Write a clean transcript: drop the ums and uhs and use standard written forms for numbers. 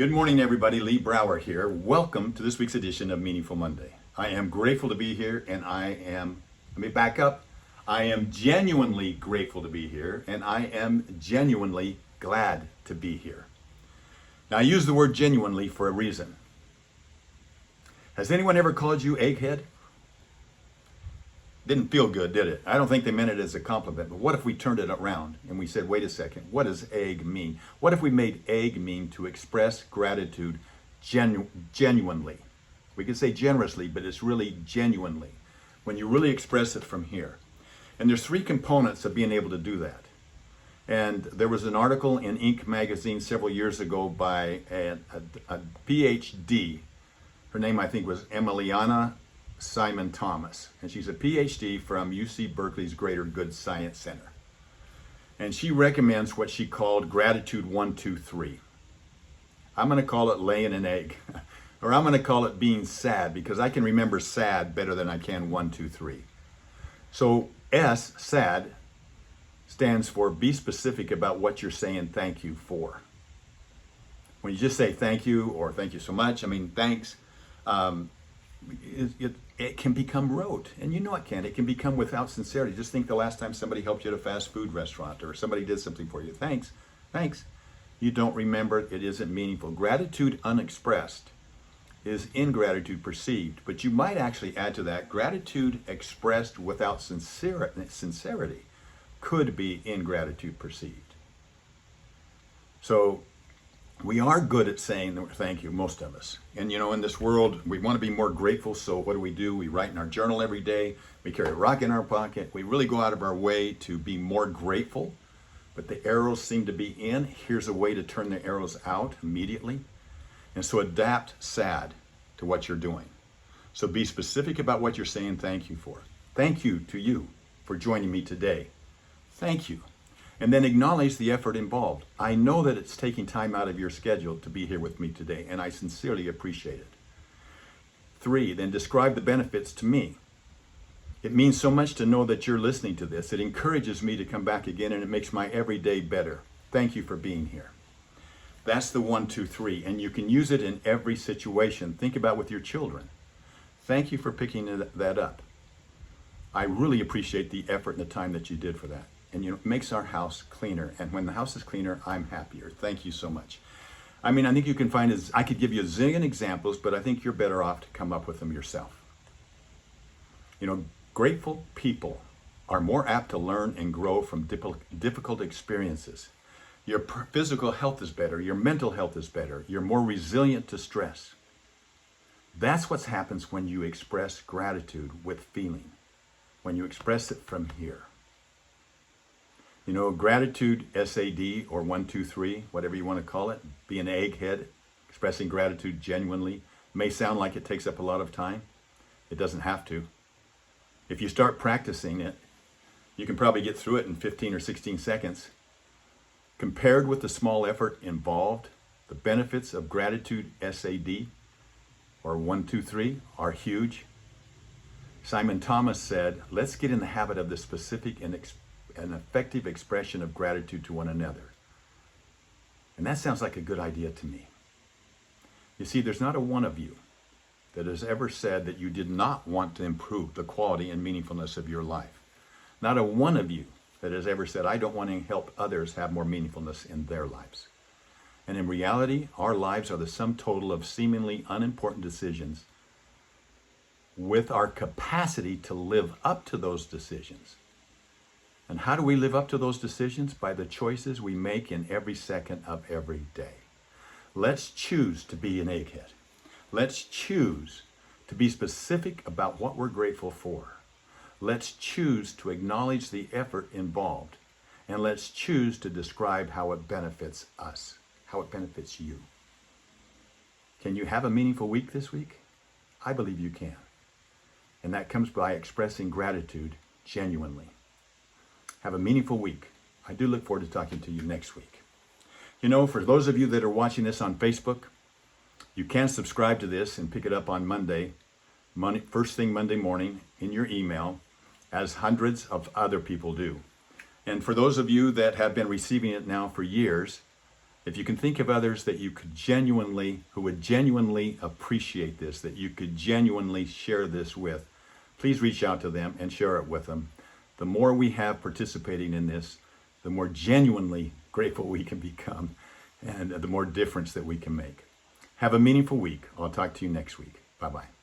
Good morning, everybody. Lee Brower here. Welcome to this week's edition of Meaningful Monday. I am grateful to be here, and let me back up. I am genuinely grateful to be here, and I am genuinely glad to be here. Now, I use the word genuinely for a reason. Has anyone ever called you egghead? Didn't feel good, did it? I don't think they meant it as a compliment, but what if we turned it around and we said, wait a second, what does egg mean? What if we made egg mean to express gratitude genuinely? We could say generously, but it's really genuinely, when you really express it from here. And there's three components of being able to do that. And there was an article in Inc. magazine several years ago by a PhD. Her name, I think, was Emiliana Simon Thomas, and she's a PhD from UC Berkeley's Greater Good Science Center. And she recommends what she called gratitude 1, 2, 3. I'm going to call it laying an egg, or I'm going to call it being sad, because I can remember sad better than I can 1, 2, 3. So S, sad, stands for be specific about what you're saying thank you for. When you just say thank you or thank you so much, thanks, it can become rote, and you know it can. It can become without sincerity. Just think the last time somebody helped you at a fast food restaurant or somebody did something for you. Thanks. You don't remember it. It isn't meaningful. Gratitude unexpressed is ingratitude perceived, but you might actually add to that, gratitude expressed without sincerity could be ingratitude perceived. So we are good at saying thank you, most of us. And in this world, we want to be more grateful, so what do? We write in our journal every day, we carry a rock in our pocket, we really go out of our way to be more grateful, but the arrows seem to be in. Here's a way to turn the arrows out immediately. And so adapt sad to what you're doing. So be specific about what you're saying thank you for. Thank you to you for joining me today. Thank you. And then acknowledge the effort involved. I know that it's taking time out of your schedule to be here with me today, and I sincerely appreciate it. 3, then describe the benefits to me. It means so much to know that you're listening to this. It encourages me to come back again, and it makes my everyday better. Thank you for being here. That's the 1, 2, 3, and you can use it in every situation. Think about with your children. Thank you for picking that up. I really appreciate the effort and the time that you did for that. And it makes our house cleaner. And when the house is cleaner, I'm happier. Thank you so much. I think you can find, I could give you a zillion examples, but I think you're better off to come up with them yourself. Grateful people are more apt to learn and grow from difficult experiences. Your physical health is better. Your mental health is better. You're more resilient to stress. That's what happens when you express gratitude with feeling, when you express it from here. Gratitude, SAD, or 1, 2, 3, whatever you want to call it, be an egghead, expressing gratitude genuinely, may sound like it takes up a lot of time. It doesn't have to. If you start practicing it, you can probably get through it in 15 or 16 seconds. Compared with the small effort involved, the benefits of gratitude, SAD, or 1, 2, 3, are huge. Simon Thomas said, let's get in the habit of the specific and effective expression of gratitude to one another. And that sounds like a good idea to me. You see, there's not a one of you that has ever said that you did not want to improve the quality and meaningfulness of your life. Not a one of you that has ever said, I don't want to help others have more meaningfulness in their lives. And in reality, our lives are the sum total of seemingly unimportant decisions with our capacity to live up to those decisions. And how do we live up to those decisions? By the choices we make in every second of every day. Let's choose to be an egghead. Let's choose to be specific about what we're grateful for. Let's choose to acknowledge the effort involved. And let's choose to describe how it benefits us, how it benefits you. Can you have a meaningful week this week? I believe you can. And that comes by expressing gratitude genuinely. Have a meaningful week. I do look forward to talking to you next week. For those of you that are watching this on Facebook, you can subscribe to this and pick it up on Monday, first thing Monday morning in your email, as hundreds of other people do. And for those of you that have been receiving it now for years, If you can think of others that you could genuinely, who would genuinely appreciate this, that you could genuinely share this with, please reach out to them and share it with them. The more we have participating in this, the more genuinely grateful we can become, and the more difference that we can make. Have a meaningful week. I'll talk to you next week. Bye-bye.